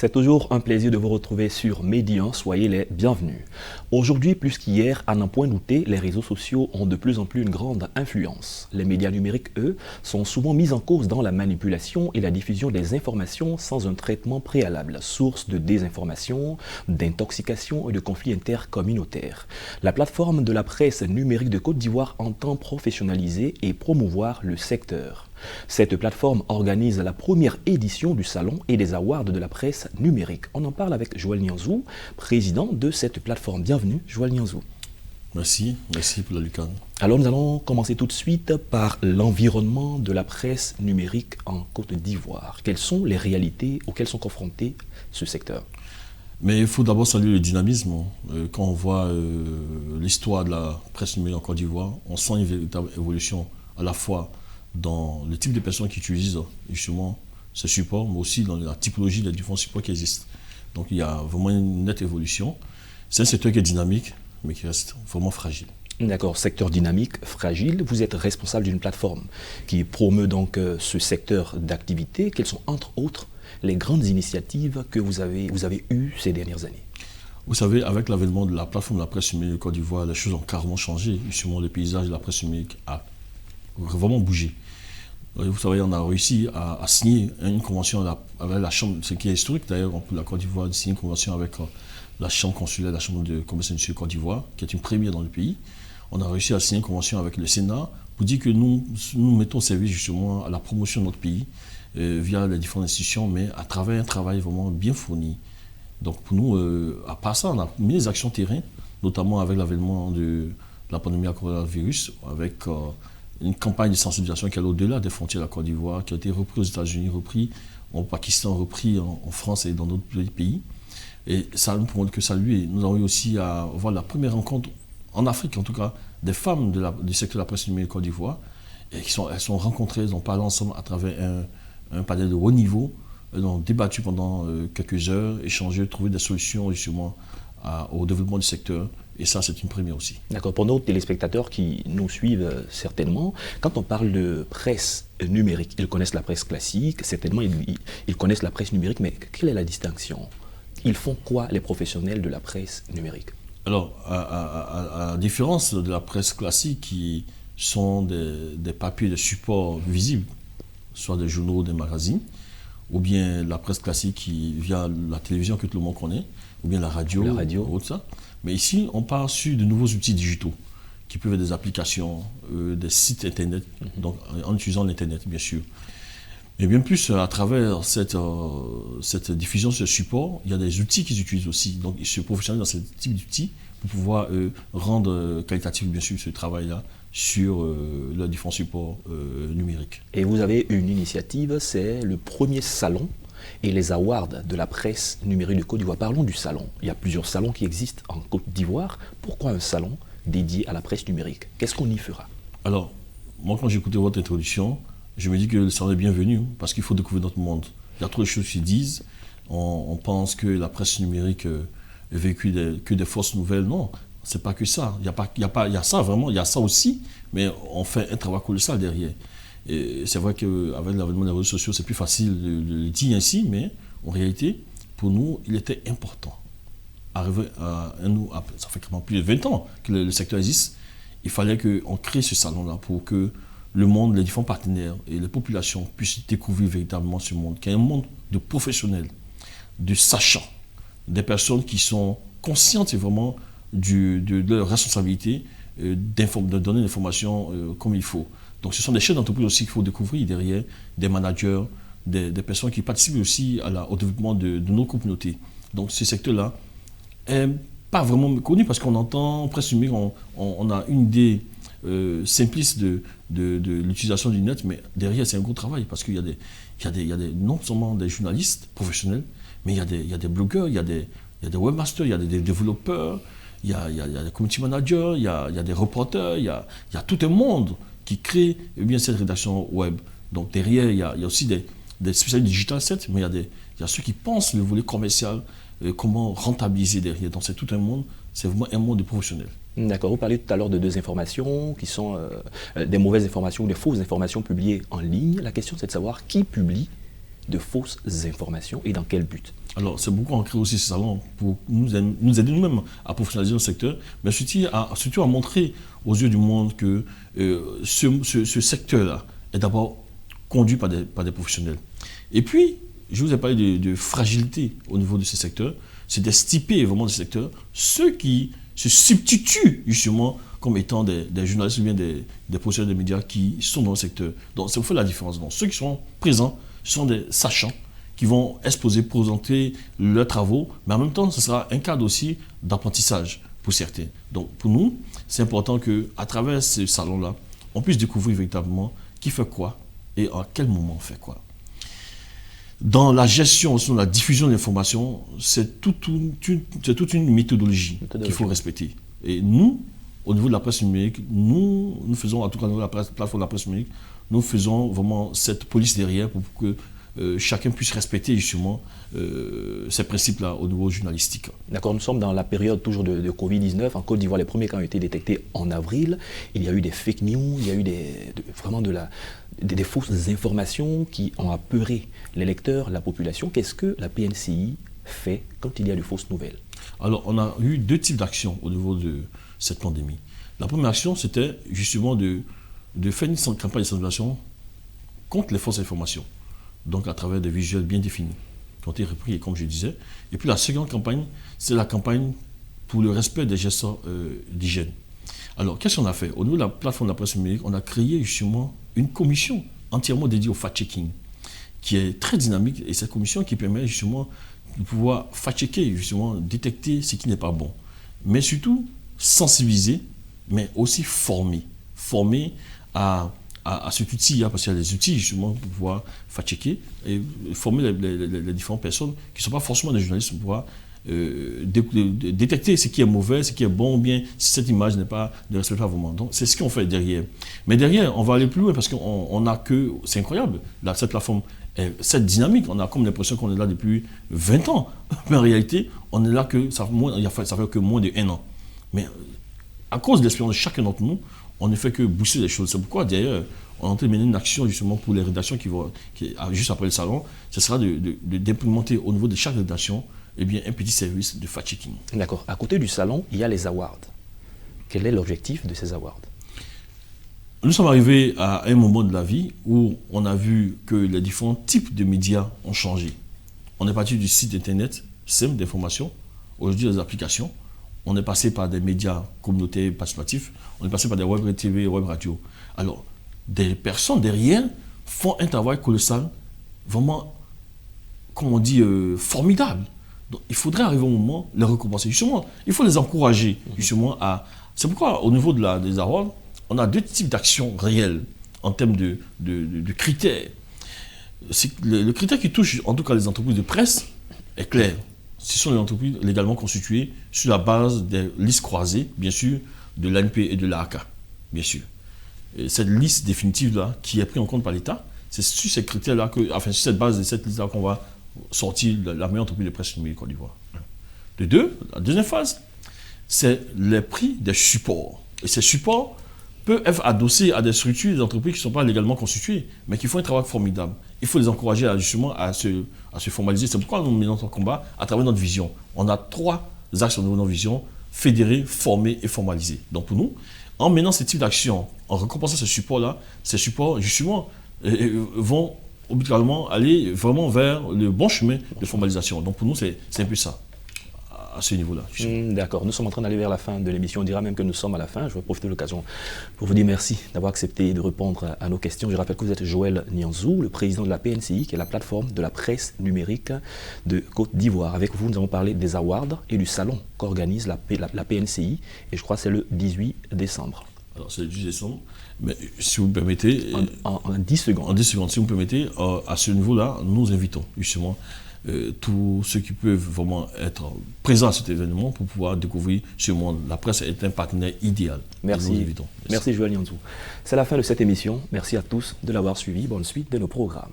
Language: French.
C'est toujours un plaisir de vous retrouver sur Médian, soyez les bienvenus. Aujourd'hui, plus qu'hier, à n'en point douter, les réseaux sociaux ont de plus en plus une grande influence. Les médias numériques, eux, sont souvent mis en cause dans la manipulation et la diffusion des informations sans un traitement préalable, source de désinformation, d'intoxication et de conflits intercommunautaires. La plateforme de la presse numérique de Côte d'Ivoire entend professionnaliser et promouvoir le secteur. Cette plateforme organise la première édition du Salon et des Awards de la presse numérique. On en parle avec Joël Nianzou, président de cette plateforme. Bienvenue, Joël Nianzou. Merci pour la lucane. Alors nous allons commencer tout de suite par l'environnement de la presse numérique en Côte d'Ivoire. Quelles sont les réalités auxquelles sont confrontés ce secteur ? Mais il faut d'abord saluer le dynamisme. Quand on voit l'histoire de la presse numérique en Côte d'Ivoire, on sent une véritable évolution à la fois dans le type de personnes qui utilisent justement ce support, mais aussi dans la typologie des différents supports qui existent. Donc il y a vraiment une nette évolution. C'est un secteur qui est dynamique, mais qui reste vraiment fragile. D'accord, secteur dynamique, fragile. Vous êtes responsable d'une plateforme qui promeut donc ce secteur d'activité. Quelles sont entre autres les grandes initiatives que vous avez eues ces dernières années ? Vous savez, avec l'avènement de la plateforme de la presse numérique de Côte d'Ivoire, les choses ont carrément changé. Justement, le paysage de la presse numérique a vraiment bougé. Vous savez, on a réussi à signer une convention avec la Chambre, ce qui est historique d'ailleurs, la Côte d'Ivoire a signé une convention avec la Chambre consulaire, la Chambre de commerce et d'industrie de Côte d'Ivoire, qui est une première dans le pays. On a réussi à signer une convention avec le Sénat pour dire que nous mettons au service justement à la promotion de notre pays via les différentes institutions, mais à travers un travail vraiment bien fourni. Donc pour nous, à part ça, on a mis des actions terrain, notamment avec l'avènement de la pandémie à coronavirus, avec une campagne de sensibilisation qui est au-delà des frontières de la Côte d'Ivoire, qui a été repris aux États-Unis, repris au Pakistan, repris en France et dans d'autres pays. Et ça nous prouve que ça lui est. Nous avons eu aussi à voir la première rencontre en Afrique, en tout cas, des femmes du secteur de la presse numérique de Côte d'Ivoire. Et elles sont rencontrées, elles ont parlé ensemble à travers un panel de haut niveau. Elles ont débattu pendant quelques heures, échangé, trouvé des solutions justement au développement du secteur. Et ça, c'est une première aussi. D'accord. Pour nos téléspectateurs qui nous suivent certainement, quand on parle de presse numérique, ils connaissent la presse classique, certainement ils connaissent la presse numérique, mais quelle est la distinction ? Ils font quoi les professionnels de la presse numérique ? Alors, à la différence de la presse classique, qui sont des papiers, des supports visibles, soit des journaux, des magazines, ou bien la presse classique qui via la télévision que tout le monde connaît, ou bien la radio. Ou autre ça. Mais ici, on part sur de nouveaux outils digitaux qui peuvent être des applications, des sites internet, donc en utilisant l'internet bien sûr. Mais bien plus, à travers cette diffusion, ce support, il y a des outils qu'ils utilisent aussi. Donc ils se professionnalisent dans ce type d'outils pour pouvoir rendre qualitatif bien sûr ce travail-là sur leurs différents supports numériques. Et vous avez une initiative, c'est le premier salon et les awards de la presse numérique de Côte d'Ivoire. Parlons du salon. Il y a plusieurs salons qui existent en Côte d'Ivoire. Pourquoi un salon dédié à la presse numérique ? Qu'est-ce qu'on y fera ? Alors, moi quand j'écoutais votre introduction, je me dis que le salon est bienvenu parce qu'il faut découvrir notre monde. Il y a trop de choses qui se disent. On pense que la presse numérique véhicule que des fausses nouvelles. Non, c'est pas que ça. Il y a ça vraiment, il y a ça aussi, mais on fait un travail colossal derrière. Et c'est vrai qu'avec l'avènement des réseaux sociaux, c'est plus facile de le dire ainsi, mais en réalité, pour nous, il était important. Ça fait quand même plus de 20 ans que le secteur existe. Il fallait qu'on crée ce salon-là pour que le monde, les différents partenaires et les populations puissent découvrir véritablement ce monde, qui est un monde de professionnels, de sachants, des personnes qui sont conscientes vraiment de leur responsabilité de donner l'information comme il faut. Donc ce sont des chefs d'entreprise aussi qu'il faut découvrir derrière, des managers, des personnes qui participent aussi au développement de nos communautés. Donc ce secteur-là n'est pas vraiment connu parce qu'on entend presse numérique, on a une idée simpliste de l'utilisation du net, mais derrière c'est un gros travail parce qu'il y a des non seulement des journalistes professionnels, mais il y a des blogueurs, il y a des webmasters, il y a des développeurs, il y a des community managers, il y a des reporters, il y a tout un monde qui crée cette rédaction web. Donc derrière, il y a aussi des spécialistes digital, certes, mais il y a ceux qui pensent le volet commercial, comment rentabiliser derrière. Donc c'est tout un monde, c'est vraiment un monde de professionnels. D'accord, vous parlez tout à l'heure de désinformation, qui sont des mauvaises informations ou des fausses informations publiées en ligne. La question c'est de savoir qui publie de fausses informations et dans quel but? Alors, c'est beaucoup ancré aussi ce salon pour nous aider nous-mêmes à professionnaliser le secteur, mais surtout à montrer aux yeux du monde que ce secteur-là est d'abord conduit par des professionnels. Et puis, je vous ai parlé de fragilité au niveau de ce secteur, c'est d'estiper vraiment ce secteur ceux qui se substituent justement comme étant des journalistes ou bien des professionnels de médias qui sont dans le secteur. Donc, ça vous fait la différence. Donc, ceux qui sont présents, ce sont des sachants qui vont exposer, présenter leurs travaux, mais en même temps, ce sera un cadre aussi d'apprentissage pour certains. Donc, pour nous, c'est important qu'à travers ce salon-là, on puisse découvrir véritablement qui fait quoi et à quel moment on fait quoi. Dans la gestion, dans la diffusion de l'information, c'est toute une méthodologie qu'il faut respecter. Et nous, au niveau de la presse numérique, nous faisons, en tout cas dans la plateforme de la presse numérique, nous faisons vraiment cette police derrière pour que chacun puisse respecter justement ces principes-là au niveau journalistique. D'accord, nous sommes dans la période toujours de Covid-19. En Côte d'Ivoire, les premiers cas ont été détectés en avril. Il y a eu des fake news, il y a eu vraiment des fausses informations qui ont apeuré les lecteurs, la population. Qu'est-ce que la PNCI fait quand il y a de fausses nouvelles? Alors, on a eu deux types d'actions au niveau de cette pandémie. La première action, c'était justement de faire une campagne de sensibilisation contre les fausses informations. Donc à travers des visuels bien définis, qui ont été repris, comme je disais. Et puis la seconde campagne, c'est la campagne pour le respect des gestes d'hygiène. Alors, qu'est-ce qu'on a fait? Au niveau de la plateforme de la presse numérique, on a créé justement une commission entièrement dédiée au fact-checking, qui est très dynamique, et cette commission qui permet justement de pouvoir fact-checker, justement, détecter ce qui n'est pas bon. Mais surtout, sensibiliser, mais aussi former. Former à cet outil, parce qu'il y a des outils justement pour pouvoir fact-checker et former les différentes personnes qui ne sont pas forcément des journalistes pour pouvoir détecter ce qui est mauvais, ce qui est bon, ou bien si cette image ne respecte pas vraiment. Donc c'est ce qu'on fait derrière. Mais derrière, on va aller plus loin parce qu'on a que, c'est incroyable, là, cette plateforme, cette dynamique, on a comme l'impression qu'on est là depuis 20 ans. Mais en réalité, on est là que ça fait que moins de 1 an. Mais à cause de l'expérience de chacun d'entre nous, on ne fait que booster les choses. C'est pourquoi, d'ailleurs, on est en train de mener une action justement pour les rédactions juste après le salon. Ce sera d'implémenter au niveau de chaque rédaction un petit service de fact-checking. D'accord. À côté du salon, il y a les awards. Quel est l'objectif de ces awards? Nous sommes arrivés à un moment de la vie où on a vu que les différents types de médias ont changé. On est parti du site internet simple d'information, aujourd'hui des applications. On est passé par des médias communautaires participatifs, on est passé par des web TV, web radio. Alors, des personnes derrière font un travail colossal, vraiment, comme on dit, formidable. Donc, il faudrait arriver au moment de les récompenser. Justement, il faut les encourager, justement, à... C'est pourquoi, au niveau des awards, on a deux types d'actions réelles en termes de critères. Le critère qui touche, en tout cas, les entreprises de presse est clair. Ce sont les entreprises légalement constituées sur la base des listes croisées, bien sûr, de l'ANP et de l'AACA, bien sûr. Et cette liste définitive-là, qui est prise en compte par l'État, c'est sur ces critères-là, sur cette base de cette liste-là qu'on va sortir la meilleure entreprise de presse numérique Côte d'Ivoire. De deux, la deuxième phase, c'est les prix des supports. Et ces supports peuvent être adossés à des structures, des entreprises qui ne sont pas légalement constituées, mais qui font un travail formidable. Il faut les encourager justement à se formaliser. C'est pourquoi nous menons notre combat à travers notre vision. On a 3 axes au niveau de notre vision: fédérer, former et formaliser. Donc pour nous, en menant ce type d'action, en récompensant ces supports-là, ces supports justement vont obligatoirement aller vraiment vers le bon chemin de formalisation. Donc pour nous, c'est un peu ça, à ce niveau-là. D'accord, nous sommes en train d'aller vers la fin de l'émission. On dira même que nous sommes à la fin. Je vais profiter de l'occasion pour vous dire merci d'avoir accepté de répondre à nos questions. Je rappelle que vous êtes Joël Nianzou, le président de la PNCI, qui est la plateforme de la presse numérique de Côte d'Ivoire. Avec vous, nous avons parlé des awards et du salon qu'organise la PNCI. Et je crois que c'est le 18 décembre. Alors c'est le 18 décembre, mais si vous me permettez... En 10 secondes. En 10 secondes, si vous me permettez, à ce niveau-là, nous invitons justement tous ceux qui peuvent vraiment être présents à cet événement pour pouvoir découvrir ce monde. La presse est un partenaire idéal. Merci. Merci Joël Nianzou. C'est la fin de cette émission. Merci à tous de l'avoir suivi. Bonne suite de nos programmes.